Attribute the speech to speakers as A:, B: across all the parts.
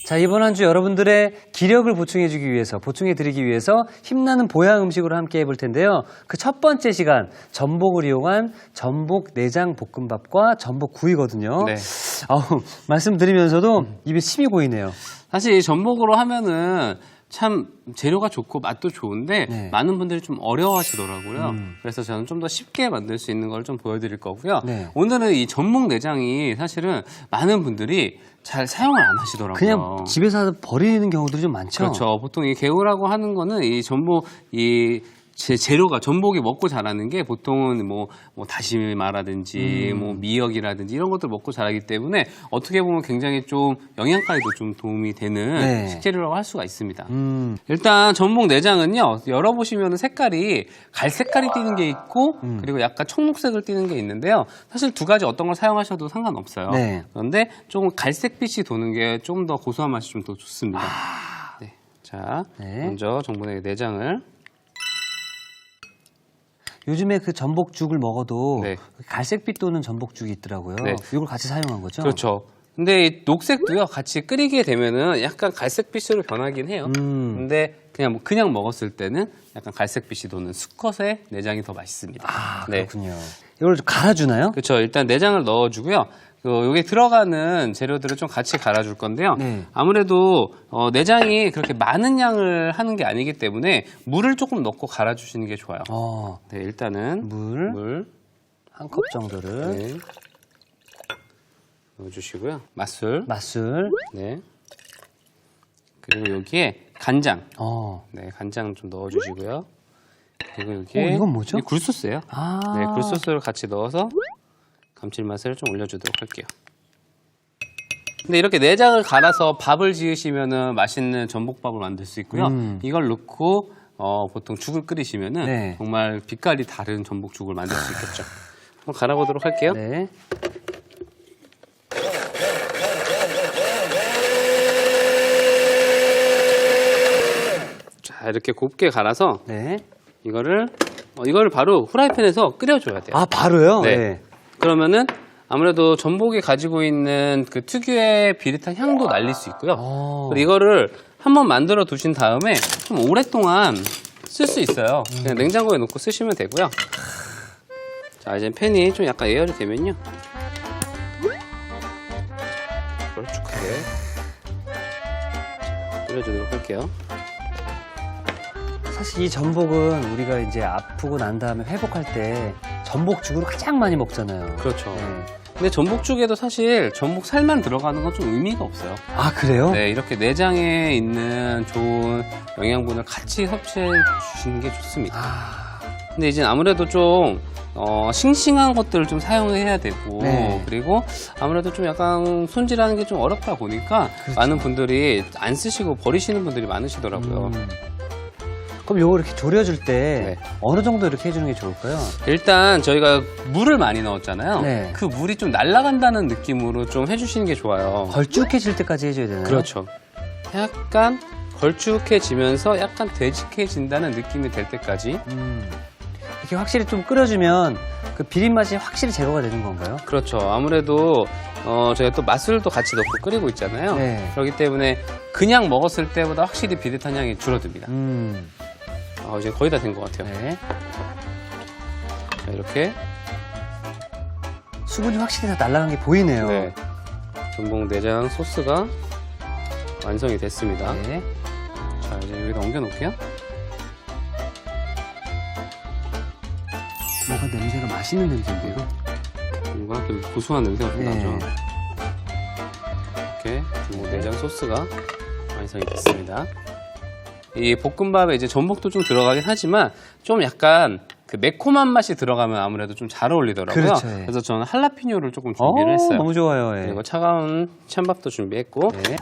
A: 자, 이번 한 주 여러분들의 기력을 보충해주기 위해서, 보충해드리기 위해서 힘나는 보양 음식으로 함께 해볼 텐데요. 그 첫 번째 시간, 전복을 이용한 전복 내장 볶음밥과 전복 구이거든요.
B: 네.
A: 말씀드리면서도 입에 침이 고이네요.
B: 사실 이 전복으로 하면은 참 재료가 좋고 맛도 좋은데
A: 네.
B: 많은 분들이 좀 어려워하시더라고요. 그래서 저는 좀 더 쉽게 만들 수 있는 걸 좀 보여드릴 거고요.
A: 네.
B: 오늘은 이 전복 내장이 사실은 많은 분들이 잘 사용을 안 하시더라고요.
A: 그냥 집에서 버리는 경우들이 좀 많죠?
B: 그렇죠. 보통 이 개우라고 하는 거는 이 전복 재료가 전복이 먹고 자라는 게 보통은 뭐 다시마라든지 뭐 미역이라든지 이런 것들 먹고 자라기 때문에 어떻게 보면 굉장히 좀 영양가에도 좀 도움이 되는
A: 네.
B: 식재료라고 할 수가 있습니다. 일단 전복 내장은요, 열어보시면 색깔이 갈색깔이 띄는 게 있고 그리고 약간 청록색을 띄는 게 있는데요. 사실 두 가지 어떤 걸 사용하셔도 상관없어요.
A: 네.
B: 그런데 조금 갈색빛이 도는 게 좀 더 고소한 맛이 좀 더 좋습니다. 네. 자,
A: 네.
B: 먼저 전복의 내장을
A: 요즘에 그 전복죽을 먹어도
B: 네.
A: 갈색빛 도는 전복죽이 있더라고요.
B: 네.
A: 이걸 같이 사용한 거죠?
B: 그렇죠. 근데 이 녹색도요, 같이 끓이게 되면은 약간 갈색빛으로 변하긴 해요. 근데 그냥 먹었을 때는 약간 갈색빛이 도는 수컷의 내장이 더 맛있습니다.
A: 아,
B: 네.
A: 그렇군요. 이걸 좀 갈아주나요?
B: 그렇죠. 일단 내장을 넣어주고요. 여기 들어가는 재료들을 좀 같이 갈아줄 건데요.
A: 네.
B: 아무래도 내장이 그렇게 많은 양을 하는 게 아니기 때문에 물을 조금 넣고 갈아주시는 게 좋아요. 네, 일단은
A: 물 한 컵 정도를.
B: 네. 넣어주시고요. 맛술.
A: 네.
B: 그리고 여기에 간장.
A: 어.
B: 네, 간장 좀 넣어주시고요. 그리고 여기에
A: 이건 뭐죠?
B: 이게 굴소스예요.
A: 아.
B: 네, 굴소스를 같이 넣어서 감칠맛을 좀 올려주도록 할게요. 근데 이렇게 내장을 갈아서 밥을 지으시면은 맛있는 전복밥을 만들 수 있고요. 이걸 넣고 보통 죽을 끓이시면은
A: 네.
B: 정말 빛깔이 다른 전복죽을 만들 수 있겠죠. 한번 갈아보도록 할게요.
A: 네.
B: 자, 이렇게 곱게 갈아서
A: 네.
B: 이거를 바로 후라이팬에서 끓여줘야 돼요.
A: 아, 바로요?
B: 네. 그러면은 아무래도 전복이 가지고 있는 그 특유의 비릿한 향도 날릴 수 있고요. 그리고 이거를 한번 만들어 두신 다음에 좀 오랫동안 쓸 수 있어요. 그냥 냉장고에 넣고 쓰시면 되고요. 자, 이제 팬이 좀 약간 예열이 되면요. 걸쭉하게 끓여주도록 할게요.
A: 사실 이 전복은 우리가 이제 아프고 난 다음에 회복할 때 전복죽으로 가장 많이 먹잖아요.
B: 그렇죠.
A: 네.
B: 근데 전복죽에도 사실 전복 살만 들어가는 건 좀 의미가 없어요.
A: 아, 그래요?
B: 네, 이렇게 내장에 있는 좋은 영양분을 같이 섭취해 주시는 게 좋습니다. 근데 이제 아무래도 좀 싱싱한 것들을 좀 사용해야 되고
A: 네.
B: 그리고 아무래도 좀 약간 손질하는 게 좀 어렵다 보니까
A: 그렇죠.
B: 많은 분들이 안 쓰시고 버리시는 분들이 많으시더라고요.
A: 그럼 요거 이렇게 졸여줄 때
B: 네.
A: 어느 정도 이렇게 해주는 게 좋을까요?
B: 일단 저희가 물을 많이 넣었잖아요.
A: 네.
B: 그 물이 좀 날아간다는 느낌으로 좀 해주시는 게 좋아요.
A: 걸쭉해질 때까지 해줘야 되나요?
B: 그렇죠. 약간 걸쭉해지면서 약간 되직해진다는 느낌이 될 때까지.
A: 이렇게 확실히 좀 끓여주면 그 비린 맛이 확실히 제거가 되는 건가요?
B: 그렇죠. 아무래도 저희가 또 맛술도 같이 넣고 끓이고 있잖아요.
A: 네.
B: 그렇기 때문에 그냥 먹었을 때보다 확실히 비릿한 향이 줄어듭니다. 이제 거의 다 된 것 같아요.
A: 네.
B: 자, 이렇게
A: 수분이 확실히 다 날아간 게 보이네요.
B: 네. 전복 내장 소스가 완성이 됐습니다.
A: 네.
B: 자, 이제 여기다 옮겨 놓을게요.
A: 뭔가 냄새가 맛있는 냄새인데요?
B: 뭔가 되게 고소한 냄새가 좀
A: 네.
B: 나죠. 이렇게 전복 내장 소스가 완성이 됐습니다. 이 볶음밥에 이제 전복도 좀 들어가긴 하지만 좀 약간 그 매콤한 맛이 들어가면 아무래도 좀 잘 어울리더라고요.
A: 그렇죠, 예.
B: 그래서 저는 할라피뇨를 조금 준비를 했어요.
A: 너무 좋아요. 예.
B: 그리고 차가운 찬밥도 준비했고
A: 네.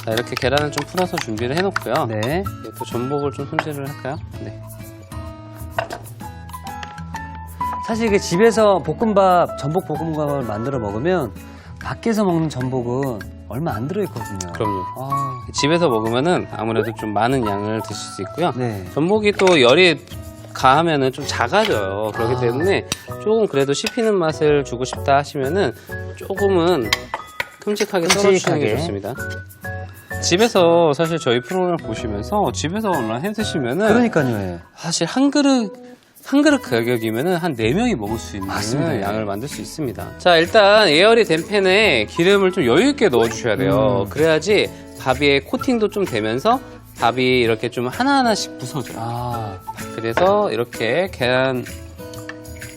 B: 자, 이렇게 계란을 좀 풀어서 준비를 해놓고요.
A: 네.
B: 이제 또 전복을 좀 손질을 할까요? 네.
A: 사실 이게 집에서 볶음밥, 전복 볶음밥을 만들어 먹으면 밖에서 먹는 전복은 얼마 안 들어있거든요.
B: 그럼요.
A: 아,
B: 집에서 먹으면은 아무래도 좀 많은 양을 드실 수 있고요.
A: 네.
B: 전복이 또 열이 가하면은 좀 작아져요. 그렇기 때문에 조금 그래도 씹히는 맛을 주고 싶다 하시면은 조금은 큼직하게 썰어주시는 게 좋습니다. 집에서 사실 저희 프로그램 보시면서 집에서 온라인 해 드시면은
A: 그러니까요. 예.
B: 사실 한 그릇 가격이면은 한 4명이 먹을 수 있는
A: 맞습니다.
B: 양을 만들 수 있습니다. 자, 일단 예열이 된 팬에 기름을 좀 여유 있게 넣어 주셔야 돼요. 그래야지 밥에 코팅도 좀 되면서 밥이 이렇게 좀 하나하나씩 부서져요.
A: 아,
B: 그래서 이렇게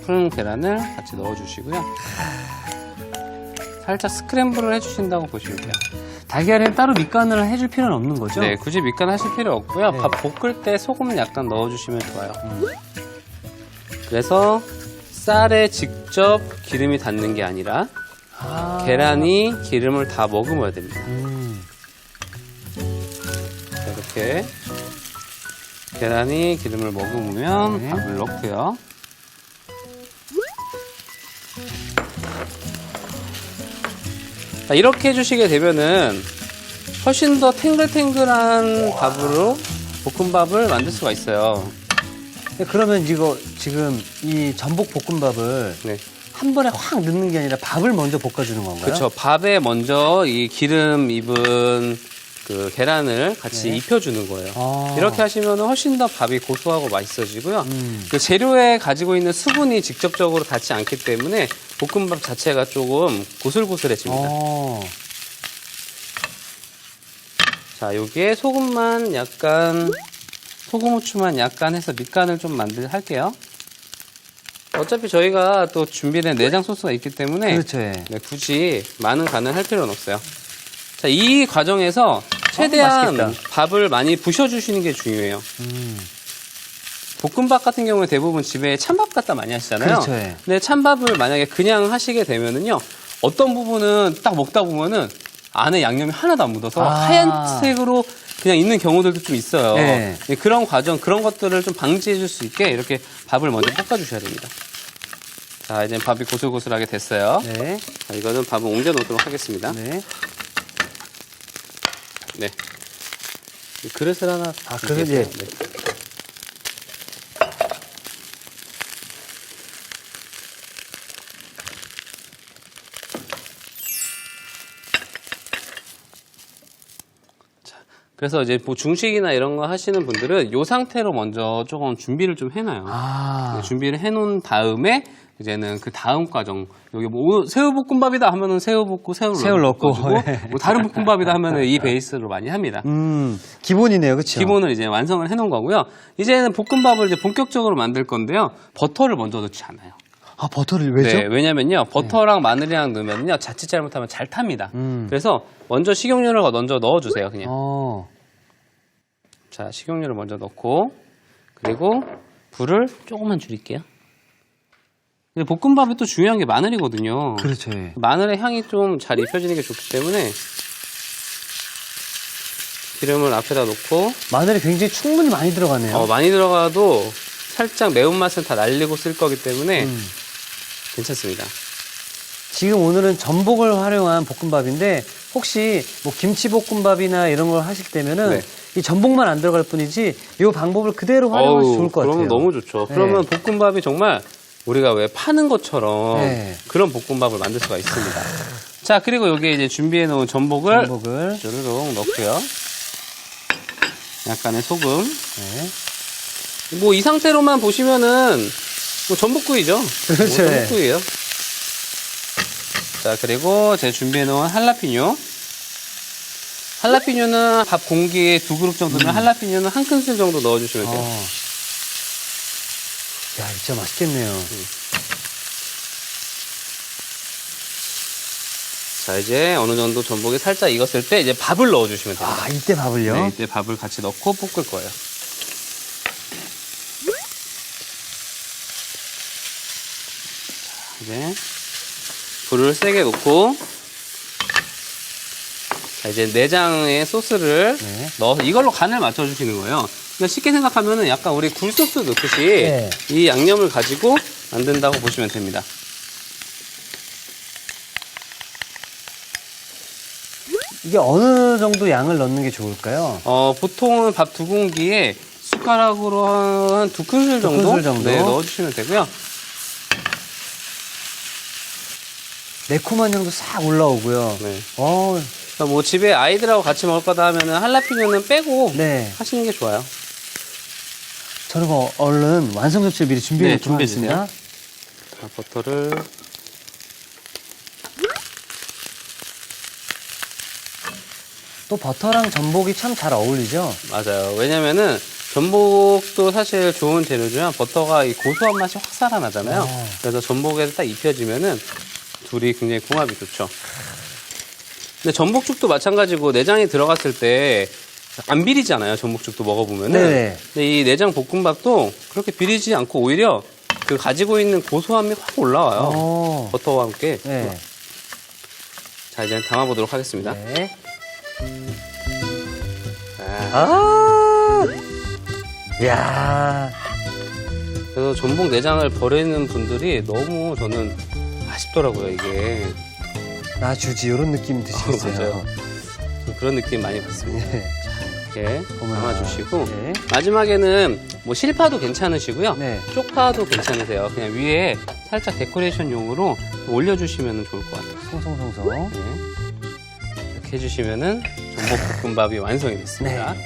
B: 푸른 계란을 같이 넣어 주시고요. 살짝 스크램블을 해 주신다고 보시면 돼요.
A: 달걀에 따로 밑간을 해줄 필요는 없는 거죠?
B: 네, 굳이 밑간 하실 필요 없고요.
A: 네.
B: 밥 볶을 때 소금은 약간 넣어주시면 좋아요. 그래서 쌀에 직접 기름이 닿는 게 아니라
A: 아.
B: 계란이 기름을 다 머금어야 됩니다. 자, 이렇게 계란이 기름을 머금으면
A: 네.
B: 밥을 넣고요. 자, 이렇게 해주시게 되면은 훨씬 더 탱글탱글한 밥으로 볶음밥을 만들 수가 있어요.
A: 네, 그러면 이거 지금 이 전복 볶음밥을
B: 네.
A: 한 번에 확 넣는 게 아니라 밥을 먼저 볶아주는 건가요?
B: 그렇죠. 밥에 먼저 이 기름 입은 그 계란을 같이
A: 네.
B: 입혀주는 거예요.
A: 아.
B: 이렇게 하시면 훨씬 더 밥이 고소하고 맛있어지고요. 그 재료에 가지고 있는 수분이 직접적으로 닿지 않기 때문에 볶음밥 자체가 조금 고슬고슬해집니다. 자, 여기에 소금, 후추만 약간 해서 밑간을 좀 할게요. 어차피 저희가 또 준비된 내장 소스가 있기 때문에
A: 그렇죠. 예.
B: 네, 굳이 많은 간을 할 필요는 없어요. 자, 이 과정에서 최대한
A: 맛있겠다.
B: 밥을 많이 부셔주시는 게 중요해요. 볶음밥 같은 경우에 대부분 집에 찬밥 갖다 많이 하시잖아요.
A: 그렇죠, 예.
B: 근데 찬밥을 만약에 그냥 하시게 되면은요, 어떤 부분은 딱 먹다 보면은 안에 양념이 하나도 안 묻어서
A: 아.
B: 하얀색으로 그냥 있는 경우들도 좀 있어요.
A: 네.
B: 네, 그런 과정, 그런 것들을 좀 방지해 줄 수 있게 이렇게 밥을 먼저 볶아주셔야 됩니다. 자, 이제 밥이 고슬고슬하게 됐어요.
A: 네.
B: 자, 이거는 밥을 옮겨 놓도록 하겠습니다.
A: 네.
B: 네. 이 그릇을 하나.
A: 그릇,
B: 주세요.
A: 예.
B: 네. 그래서 이제 뭐 중식이나 이런 거 하시는 분들은 이 상태로 먼저 조금 준비를 좀 해놔요.
A: 아.
B: 네, 준비를 해놓은 다음에 이제는 그 다음 과정, 여기 뭐 새우볶음밥이다 하면은 새우 볶고 새우를
A: 넣고,
B: 넣어주고,
A: 네.
B: 뭐 다른 볶음밥이다 하면은 이 베이스로 많이 합니다.
A: 기본이네요. 그렇죠?
B: 기본을 이제 완성을 해놓은 거고요. 이제는 볶음밥을 이제 본격적으로 만들 건데요. 버터를 먼저 넣지 않아요.
A: 아, 버터를 왜죠?
B: 네, 왜냐면요. 버터랑 마늘이랑 넣으면요. 자칫 잘못하면 잘 탑니다. 그래서 먼저 식용유를 먼저 넣어주세요. 그냥. 자, 식용유를 먼저 넣고, 그리고 불을 조금만 줄일게요. 근데 볶음밥이 또 중요한 게 마늘이거든요.
A: 그렇죠. 예.
B: 마늘의 향이 좀 잘 입혀지는 게 좋기 때문에 기름을 앞에다 놓고
A: 마늘이 굉장히 충분히 많이 들어가네요.
B: 많이 들어가도 살짝 매운맛은 다 날리고 쓸 거기 때문에 괜찮습니다.
A: 지금 오늘은 전복을 활용한 볶음밥인데 혹시 뭐 김치볶음밥이나 이런 걸 하실 때면은
B: 네.
A: 이 전복만 안 들어갈 뿐이지 이 방법을 그대로 활용하면 좋을 것 같아요.
B: 그러면 너무 좋죠.
A: 네.
B: 그러면 볶음밥이 정말 우리가 왜 파는 것처럼
A: 네.
B: 그런 볶음밥을 만들 수가 있습니다. 자, 그리고 여기에 이제 준비해 놓은 전복을 주르륵 넣고요. 약간의 소금.
A: 네.
B: 뭐 이 상태로만 보시면은 뭐 전복구이죠.
A: 그렇죠.
B: 뭐 전복구이예요. 자, 그리고 제가 준비해 놓은 할라피뇨. 할라피뇨는 밥 공기에 2그릇 정도면 할라피뇨는 1큰술 정도 넣어주시면 돼요.
A: 야, 진짜 맛있겠네요.
B: 자, 이제 어느 정도 전복이 살짝 익었을 때 이제 밥을 넣어주시면 됩니다.
A: 아, 이때 밥을요?
B: 네, 이때 밥을 같이 넣고 볶을 거예요. 자, 이제 불을 세게 놓고 자, 이제 내장의 소스를
A: 네.
B: 넣어서 이걸로 간을 맞춰주시는 거예요. 그냥 쉽게 생각하면 약간 우리 굴소스 넣듯이
A: 네.
B: 이 양념을 가지고 만든다고 보시면 됩니다.
A: 이게 어느 정도 양을 넣는 게 좋을까요?
B: 보통은 밥 2공기에 숟가락으로 한 2큰술 정도,
A: 2큰술 정도?
B: 네, 넣어주시면 되고요.
A: 매콤한 향도 싹 올라오고요.
B: 네.
A: 어,
B: 그러니까 뭐 집에 아이들하고 같이 먹을 거다 하면은 할라피뇨는 빼고
A: 네.
B: 하시는 게 좋아요.
A: 저는 뭐 얼른 완성 접시를 미리 준비해
B: 네,
A: 놓도록 하겠습니다.
B: 자, 버터를
A: 또 버터랑 전복이 참 잘 어울리죠?
B: 맞아요. 왜냐면은 전복도 사실 좋은 재료지만 버터가 이 고소한 맛이 확 살아나잖아요. 그래서 전복에 딱 입혀지면은 둘이 굉장히 궁합이 좋죠. 근데 전복죽도 마찬가지고 내장이 들어갔을 때 안 비리잖아요. 전복죽도 먹어보면은.
A: 네네.
B: 근데 이 내장 볶음밥도 그렇게 비리지 않고 오히려 그 가지고 있는 고소함이 확 올라와요.
A: 어.
B: 버터와 함께.
A: 네.
B: 자, 이제 담아보도록 하겠습니다.
A: 네.
B: 자,
A: 아! 이야.
B: 그래서 전복 내장을 버리는 분들이 너무 저는 아쉽더라고요, 이게.
A: 나 주지, 이런 느낌 드시겠어요?
B: 맞아요. 좀 그런 느낌 많이 받습니다.
A: 네.
B: 이렇게 담아주시고.
A: 네.
B: 마지막에는 뭐 실파도 괜찮으시고요.
A: 네.
B: 쪽파도 괜찮으세요. 그냥 위에 살짝 데코레이션용으로 올려주시면 좋을 것 같아요.
A: 송송송송.
B: 네. 이렇게 해주시면은 전복볶음밥이 완성이 됐습니다.
A: 네.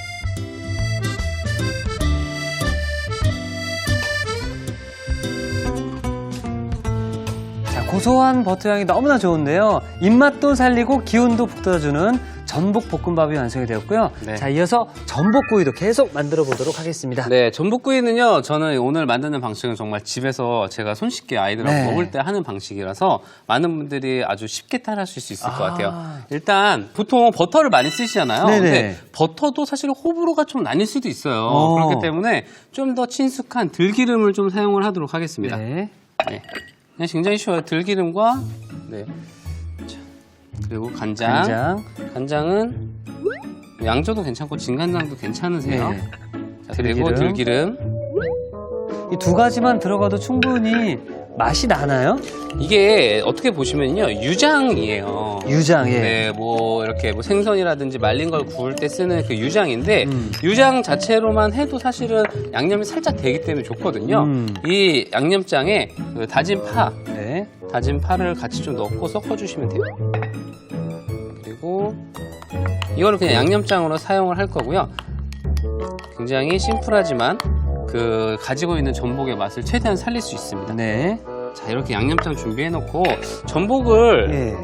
A: 자, 고소한 버터 향이 너무나 좋은데요. 입맛도 살리고 기운도 북돋아주는 전복 볶음밥이 완성이 되었고요.
B: 네.
A: 자, 이어서 전복구이도 계속 만들어 보도록 하겠습니다.
B: 네, 전복구이는요, 저는 오늘 만드는 방식은 정말 집에서 제가 손쉽게 아이들하고
A: 네.
B: 먹을 때 하는 방식이라서 많은 분들이 아주 쉽게 따라하실 수 있을 것
A: 아.
B: 같아요. 일단 보통 버터를 많이 쓰시잖아요.
A: 네네.
B: 근데 버터도 사실 호불호가 좀 나뉠 수도 있어요. 그렇기 때문에 좀 더 친숙한 들기름을 좀 사용을 하도록 하겠습니다.
A: 네.
B: 네. 그냥 굉장히 쉬워요. 들기름과 네. 자, 그리고 간장. 간장은 양조도 괜찮고 진간장도 괜찮으세요.
A: 네.
B: 자, 그리고 들기름.
A: 이 두 가지만 들어가도 충분히 맛이 나나요?
B: 이게 어떻게 보시면요, 유장이에요.
A: 유장, 예.
B: 네, 뭐 이렇게 뭐 생선이라든지 말린 걸 구울 때 쓰는 그 유장인데
A: 음.
B: 유장 자체로만 해도 사실은 양념이 살짝 되기 때문에 좋거든요. 이 양념장에 그 다진 파를 같이 좀 넣고 섞어주시면 돼요. 그리고 이거를 그냥 양념장으로 사용을 할 거고요. 굉장히 심플하지만 그 가지고 있는 전복의 맛을 최대한 살릴 수 있습니다.
A: 네.
B: 자, 이렇게 양념장 준비해놓고 전복을
A: 예.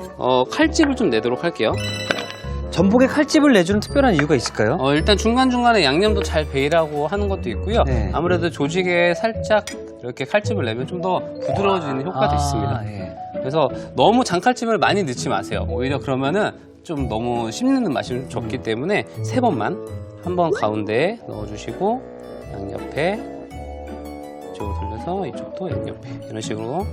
B: 칼집을 좀 내도록 할게요.
A: 전복에 칼집을 내주는 특별한 이유가 있을까요?
B: 일단 중간중간에 양념도 잘 배이라고 하는 것도 있고요.
A: 네.
B: 아무래도 조직에 살짝 이렇게 칼집을 내면 좀 더 부드러워지는 효과도 있습니다.
A: 예.
B: 그래서 너무 장칼집을 많이 넣지 마세요. 오히려 그러면은 좀 너무 씹는 맛이 좀 적기 때문에 3번만, 한 번 가운데에 넣어주시고 양옆에 이쪽으로 돌려서 이쪽도 양옆에 이런 식으로.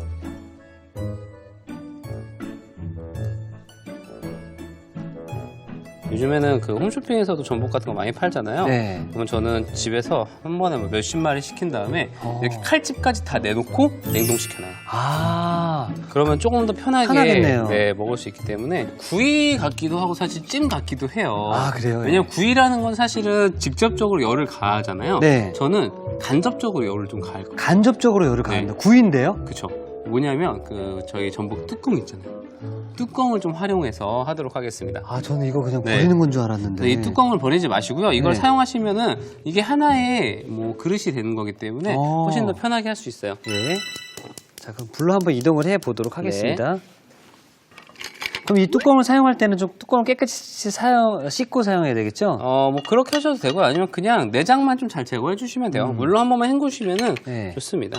B: 요즘에는 그 홈쇼핑에서도 전복 같은 거 많이 팔잖아요.
A: 네.
B: 그러면 저는 집에서 한 번에 뭐 몇십 마리 시킨 다음에 이렇게 칼집까지 다 내놓고 냉동시켜놔요.
A: 아,
B: 그러면 조금 더 편하게
A: 편하겠네요.
B: 네, 먹을 수 있기 때문에 구이 같기도 하고 사실 찜 같기도 해요.
A: 아, 그래요?
B: 왜냐면 구이라는 건 사실은 직접적으로 열을 가하잖아요.
A: 네.
B: 저는 간접적으로 열을 좀 가할 거예요.
A: 간접적으로 열을 가한다. 구이인데요?
B: 그쵸. 뭐냐면 그 저희 전복 뚜껑 있잖아요. 뚜껑을 좀 활용해서 하도록 하겠습니다.
A: 아, 저는 이거 그냥
B: 네.
A: 버리는 건 줄 알았는데.
B: 이 뚜껑을 버리지 마시고요. 이걸
A: 네.
B: 사용하시면은 이게 하나의 뭐 그릇이 되는 거기 때문에 훨씬 더 편하게 할 수 있어요.
A: 예. 자, 그럼 불로 한번 이동을 해 보도록 하겠습니다. 그럼 이 뚜껑을 사용할 때는 좀 뚜껑을 깨끗이 씻고 사용해야 되겠죠?
B: 뭐 그렇게 하셔도 되고요. 아니면 그냥 내장만 좀 잘 제거해 주시면 돼요. 물로 한 번만 헹구시면은
A: 네.
B: 좋습니다.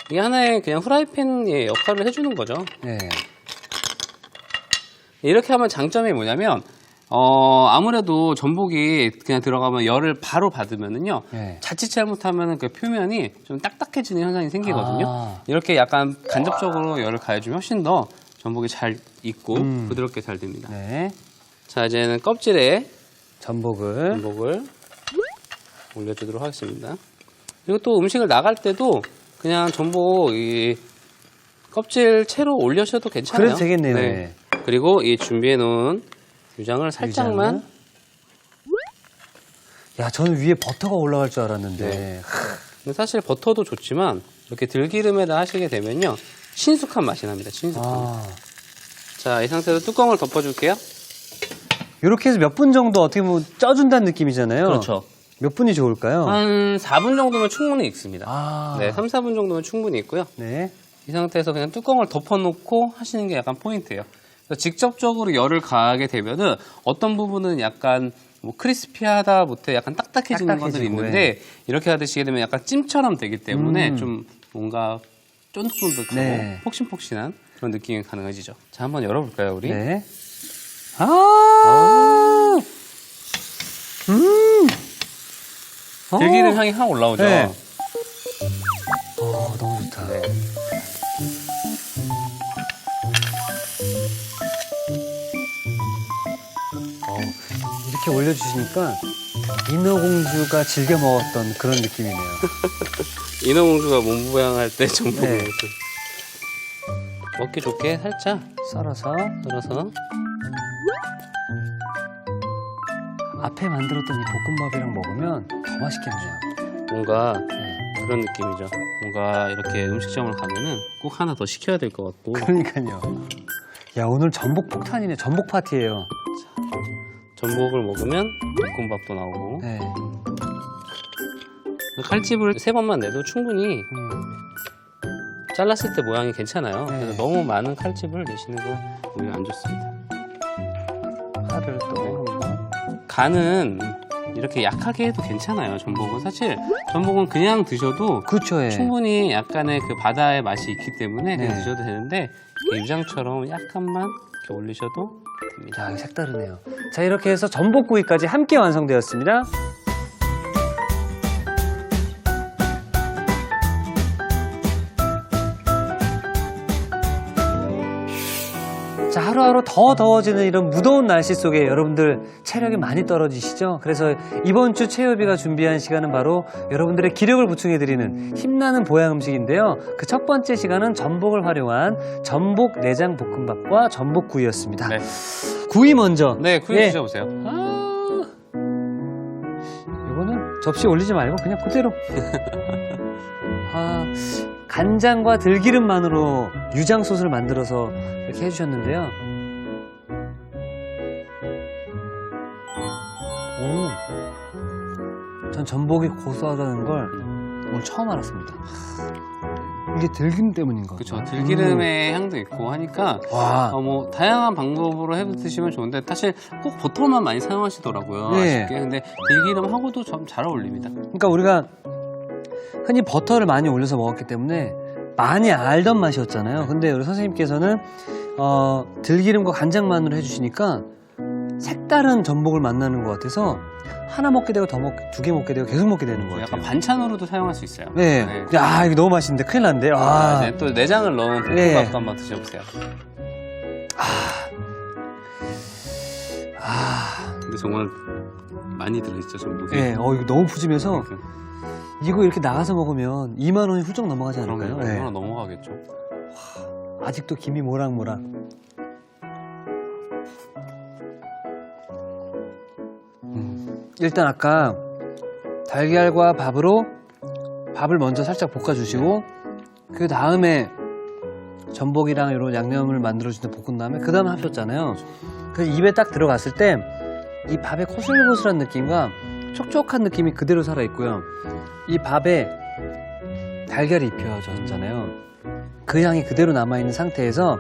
B: 이게 하나의 그냥 후라이팬의 역할을 해주는 거죠.
A: 네.
B: 이렇게 하면 장점이 뭐냐면 아무래도 전복이 그냥 들어가면 열을 바로 받으면은요.
A: 네.
B: 자칫 잘못하면은 그 표면이 좀 딱딱해지는 현상이 생기거든요.
A: 아.
B: 이렇게 약간 간접적으로 열을 가해주면 훨씬 더 전복이 잘 익고 부드럽게 잘 됩니다.
A: 네.
B: 자, 이제는 껍질에
A: 전복을.
B: 전복을 올려주도록 하겠습니다. 그리고 또 음식을 나갈 때도 그냥 전복 이 껍질 채로 올려셔도 괜찮아요.
A: 그래도 되겠네요. 네.
B: 그리고 이 준비해 놓은 유장을 살짝만.
A: 야, 저는 위에 버터가 올라갈 줄 알았는데.
B: 네. 근데 사실 버터도 좋지만 이렇게 들기름에다 하시게 되면요. 친숙한 맛이 납니다. 친숙한. 자, 이 상태로 뚜껑을 덮어줄게요.
A: 이렇게 해서 몇 분 정도 어떻게 보면 쪄준다는 느낌이잖아요.
B: 그렇죠.
A: 몇 분이 좋을까요?
B: 한 4분 정도면 충분히 익습니다.
A: 아.
B: 네, 3, 4분 정도면 충분히 익고요.
A: 네.
B: 이 상태에서 그냥 뚜껑을 덮어놓고 하시는 게 약간 포인트예요. 그래서 직접적으로 열을 가하게 되면은 어떤 부분은 약간 뭐 크리스피하다 못해 약간 딱딱해지는 것들이
A: 딱딱해지고,
B: 있는데 이렇게 하시게 되면 약간 찜처럼 되기 때문에 좀 뭔가 쫀득쫀득하고
A: 네.
B: 폭신폭신한 그런 느낌이 가능해지죠. 자, 한번 열어볼까요, 우리?
A: 네.
B: 들기름 향이 확 올라오죠.
A: 네. 너무 좋다.
B: 네.
A: 이렇게 올려주시니까 인어공주가 즐겨 먹었던 그런 느낌이네요.
B: 인어공주가 몸부양할 때 전복
A: 네.
B: 모습. 먹기 좋게 살짝
A: 썰어서
B: 썰어서
A: 앞에 만들었던 이 볶음밥이랑 먹으면 더 맛있겠네요.
B: 뭔가
A: 네.
B: 그런 느낌이죠. 뭔가 이렇게 음식점을 가면은 꼭 하나 더 시켜야 될 것 같고.
A: 그러니까요. 야, 오늘 전복 폭탄이네. 전복 파티예요.
B: 전복을 먹으면 볶음밥도 나오고.
A: 네.
B: 칼집을 3번만 내도 충분히 잘랐을 때 모양이 괜찮아요.
A: 네.
B: 그래서 너무 많은 칼집을 내시는 건 오히려 안 좋습니다.
A: 파를 또 한번.
B: 간은 이렇게 약하게 해도 괜찮아요. 전복은 사실 전복은 그냥 드셔도
A: 그렇죠. 예.
B: 충분히 약간의 그 바다의 맛이 있기 때문에 그냥
A: 네.
B: 드셔도 되는데 유장처럼 약간만 이렇게 올리셔도 됩니다.
A: 자, 색다르네요. 자, 이렇게 해서 전복구이까지 함께 완성되었습니다. 자, 하루하루 더 더워지는 이런 무더운 날씨 속에 여러분들 체력이 많이 떨어지시죠? 그래서 이번 주 체육비가 준비한 시간은 바로 여러분들의 기력을 보충해드리는 힘나는 보양 음식인데요. 그 첫 번째 시간은 전복을 활용한 전복 내장 볶음밥과 전복구이였습니다.
B: 네.
A: 구이 먼저.
B: 네, 구이
A: 예.
B: 드셔보세요.
A: 이거는 접시에 올리지 말고 그냥 그대로. 간장과 들기름만으로 유장 소스를 만들어서 이렇게 해주셨는데요. 전 전복이 고소하다는 걸 오늘 처음 알았습니다. 이게 들기름 때문인가?
B: 그렇죠. 들기름의 향도 있고 하니까
A: 와.
B: 뭐 다양한 방법으로 해 드시면 좋은데 사실 꼭 버터만 많이 사용하시더라고요.
A: 네.
B: 아쉽게. 근데 들기름하고도 좀 잘 어울립니다.
A: 그러니까 우리가 흔히 버터를 많이 올려서 먹었기 때문에 많이 알던 맛이었잖아요. 근데 우리 선생님께서는 들기름과 간장만으로 해주시니까 색다른 전복을 만나는 것 같아서 하나 먹게 되고 두 개 먹게 되고 계속 먹게 되는 것 같아요.
B: 약간 반찬으로도 사용할 수 있어요.
A: 네. 야, 이거 너무 맛있는데 큰일 났는데.
B: 이제 또 내장을 넣은
A: 네.
B: 볶음밥도 한번 드셔보세요. 근데 정말 많이 들어있죠, 전복이.
A: 네, 이거 너무 푸짐해서 이거 이렇게 나가서 먹으면 2만 원이 훌쩍 넘어가지 않을까요?
B: 그러면
A: 네.
B: 얼마나 넘어가겠죠.
A: 아직도 김이 모락모락. 일단 아까 달걀과 밥을 먼저 살짝 볶아주시고 그 다음에 전복이랑 이런 양념을 만들어주는 볶은 다음에 그 다음에 하셨잖아요. 그 입에 딱 들어갔을 때 이 밥의 고슬고슬한 느낌과 촉촉한 느낌이 그대로 살아있고요. 이 밥에 달걀이 입혀졌잖아요. 그 향이 그대로 남아있는 상태에서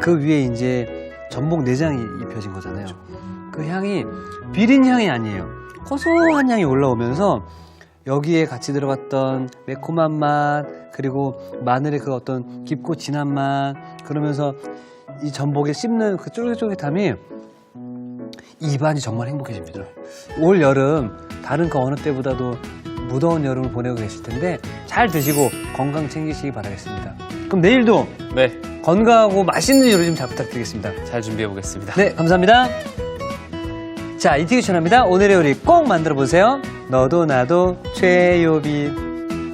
A: 그 위에 이제 전복 내장이 입혀진 거잖아요. 그 향이 비린 향이 아니에요. 고소한 향이 올라오면서 여기에 같이 들어갔던 매콤한 맛 그리고 마늘의 그 어떤 깊고 진한 맛 그러면서 이 전복에 씹는 그 쫄깃쫄깃함이 입안이 정말 행복해집니다. 올 여름 다른 그 어느 때보다도 무더운 여름을 보내고 계실 텐데 잘 드시고 건강 챙기시기 바라겠습니다. 그럼 내일도
B: 네,
A: 건강하고 맛있는 요리 좀 잘 부탁드리겠습니다.
B: 잘 준비해 보겠습니다.
A: 네, 감사합니다. 자, 이티기 추천합니다. 오늘의 요리 꼭 만들어 보세요. 너도 나도 최요비.